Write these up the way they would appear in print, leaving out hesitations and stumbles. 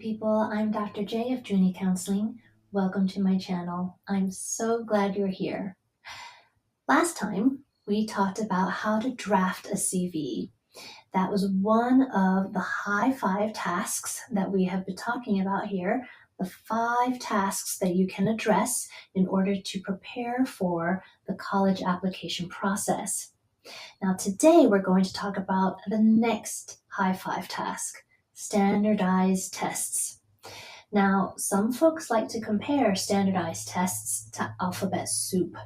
people, I'm Dr. J of Junie Counseling. Welcome to my channel. I'm so glad you're here. Last time, we talked about how to draft a CV. That was one of the high 5 tasks that we have been talking about here, the 5 tasks that you can address in order to prepare for the college application process. Now today, we're going to talk about the next high 5 task, standardized tests. Now, some folks like to compare standardized tests to alphabet soup.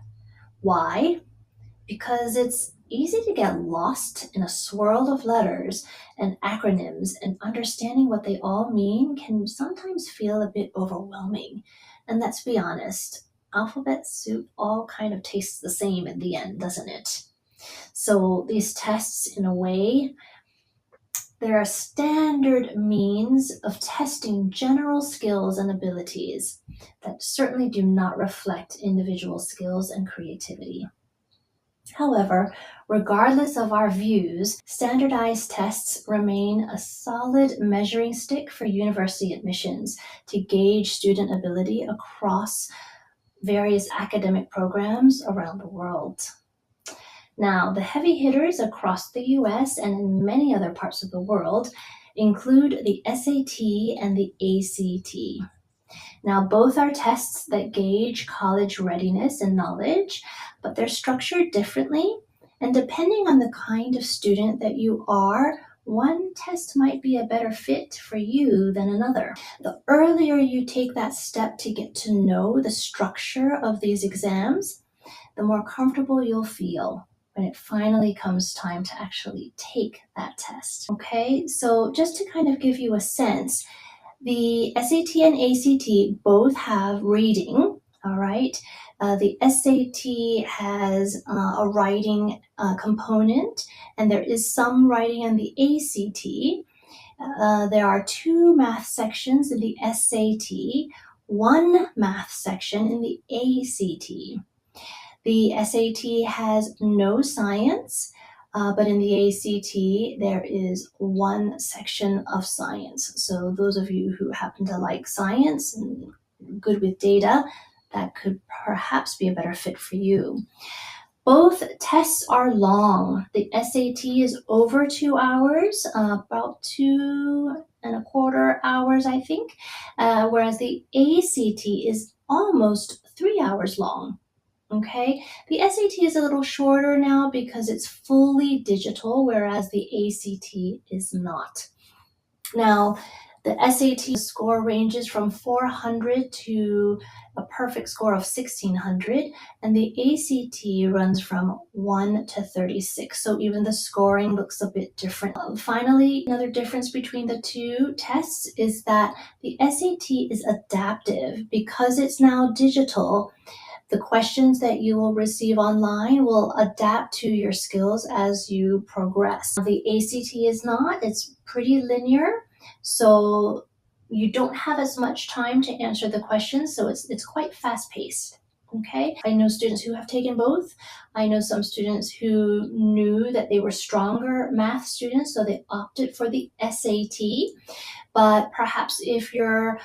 Why? Because it's easy to get lost in a swirl of letters and acronyms, and understanding what they all mean can sometimes feel a bit overwhelming. And let's be honest, alphabet soup all kind of tastes the same in the end, doesn't it? So these tests, in a way, they're a standard means of testing general skills and abilities that certainly do not reflect individual skills and creativity. However, regardless of our views, standardized tests remain a solid measuring stick for university admissions to gauge student ability across various academic programs around the world. Now, the heavy hitters across the US and in many other parts of the world include the SAT and the ACT. Now, both are tests that gauge college readiness and knowledge, but they're structured differently. And depending on the kind of student that you are, one test might be a better fit for you than another. The earlier you take that step to get to know the structure of these exams, the more comfortable you'll feel when it finally comes time to actually take that test. Okay, so just to kind of give you a sense, the SAT and ACT both have reading, all right? The SAT has a writing component, and there is some writing in the ACT. There are 2 math sections in the SAT, 1 math section in the ACT. The SAT has no science, but in the ACT, there is 1 section of science. So those of you who happen to like science and good with data, that could perhaps be a better fit for you. Both tests are long. The SAT is over 2 hours, about 2.25 hours, I think, whereas the ACT is almost 3 hours long. Okay, the SAT is a little shorter now because it's fully digital, whereas the ACT is not. Now, the SAT score ranges from 400 to a perfect score of 1600, and the ACT runs from 1 to 36. So even the scoring looks a bit different. Finally, another difference between the 2 tests is that the SAT is adaptive. Because it's now digital, the questions that you will receive online will adapt to your skills as you progress. The ACT is not, it's pretty linear, so you don't have as much time to answer the questions, so it's quite fast-paced. Okay, I know students who have taken both. I know some students who knew that they were stronger math students, so they opted for the SAT. But perhaps if you're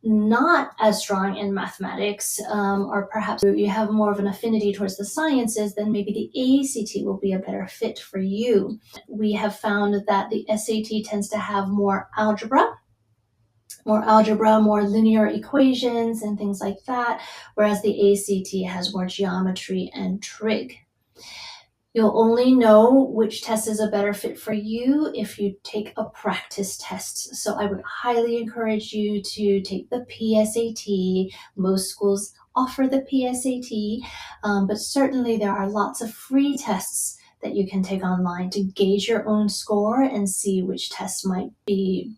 not as strong in mathematics, or perhaps you have more of an affinity towards the sciences, then maybe the ACT will be a better fit for you. We have found that the SAT tends to have more algebra, more linear equations and things like that, whereas the ACT has more geometry and trig. You'll only know which test is a better fit for you if you take a practice test. So I would highly encourage you to take the PSAT. Most schools offer the PSAT, but certainly there are lots of free tests that you can take online to gauge your own score and see which tests might be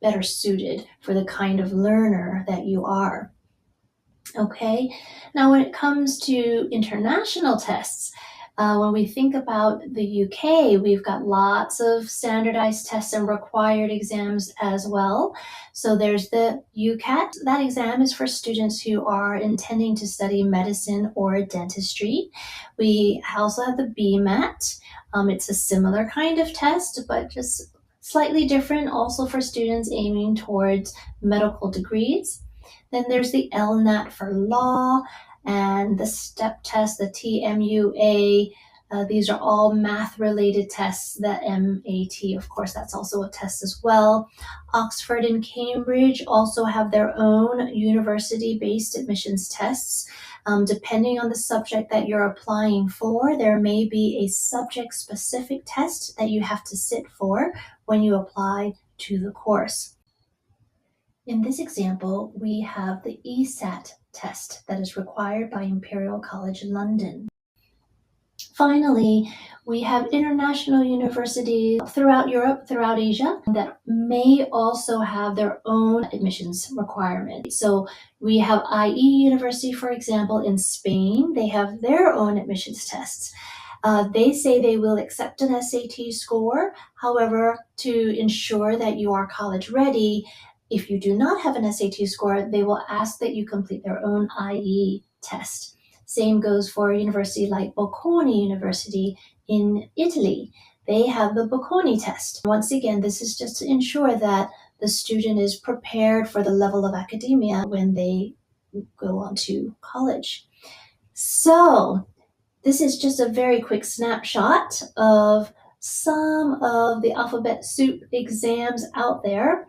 better suited for the kind of learner that you are. Okay, now when it comes to international tests, when we think about the UK, we've got lots of standardized tests and required exams as well. So there's the UCAT. That exam is for students who are intending to study medicine or dentistry. We also have the BMAT. It's a similar kind of test, but just slightly different also for students aiming towards medical degrees. Then there's the LNAT for law and the STEP test, the TMUA. These are all math-related tests. The MAT, of course, that's also a test as well. Oxford and Cambridge also have their own university-based admissions tests. Depending on the subject that you're applying for, there may be a subject-specific test that you have to sit for when you apply to the course. In this example, we have the ESAT test that is required by Imperial College London. Finally, we have international universities throughout Europe, throughout Asia, that may also have their own admissions requirements. So we have IE University, for example, in Spain. They have their own admissions tests. They say they will accept an SAT score. However, to ensure that you are college ready, if you do not have an SAT score, they will ask that you complete their own IE test. Same goes for a university like Bocconi University in Italy. They have the Bocconi test. Once again, this is just to ensure that the student is prepared for the level of academia when they go on to college. So this is just a very quick snapshot of some of the alphabet soup exams out there.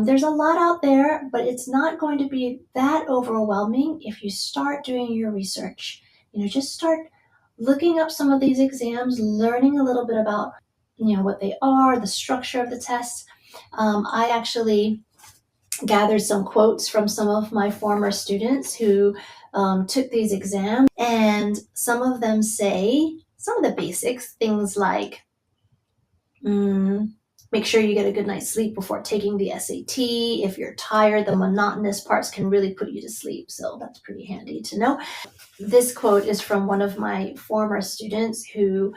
There's a lot out there, but it's not going to be that overwhelming if you start doing your research. Just start looking up some of these exams, learning a little bit about, what they are, the structure of the tests. I actually gathered some quotes from some of my former students who took these exams, and some of them say some of the basics, things like make sure you get a good night's sleep before taking the SAT. If you're tired, the monotonous parts can really put you to sleep, so that's pretty handy to know. This quote is from one of my former students who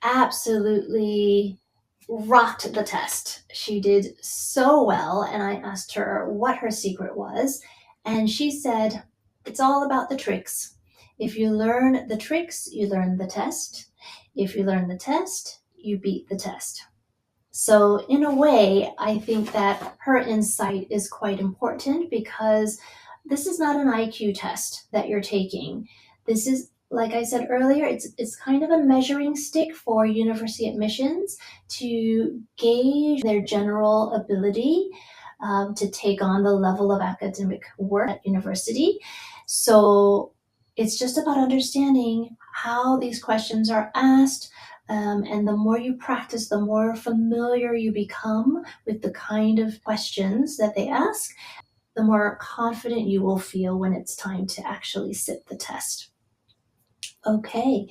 absolutely rocked the test. She did so well, and I asked her what her secret was, and she said, it's all about the tricks. If you learn the tricks, you learn the test. If you learn the test, you beat the test. So in a way, I think that her insight is quite important, because this is not an IQ test that you're taking. This is, like I said earlier, it's kind of a measuring stick for university admissions to gauge their general ability to take on the level of academic work at university. So it's just about understanding how these questions are asked. And the more you practice, the more familiar you become with the kind of questions that they ask, the more confident you will feel when it's time to actually sit the test. Okay,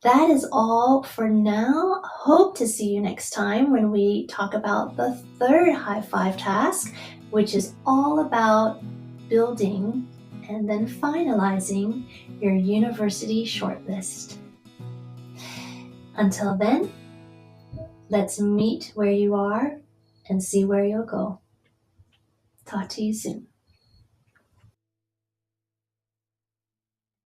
that is all for now. Hope to see you next time when we talk about the third high five task, which is all about building and then finalizing your university shortlist. Until then, let's meet where you are and see where you'll go. Talk to you soon.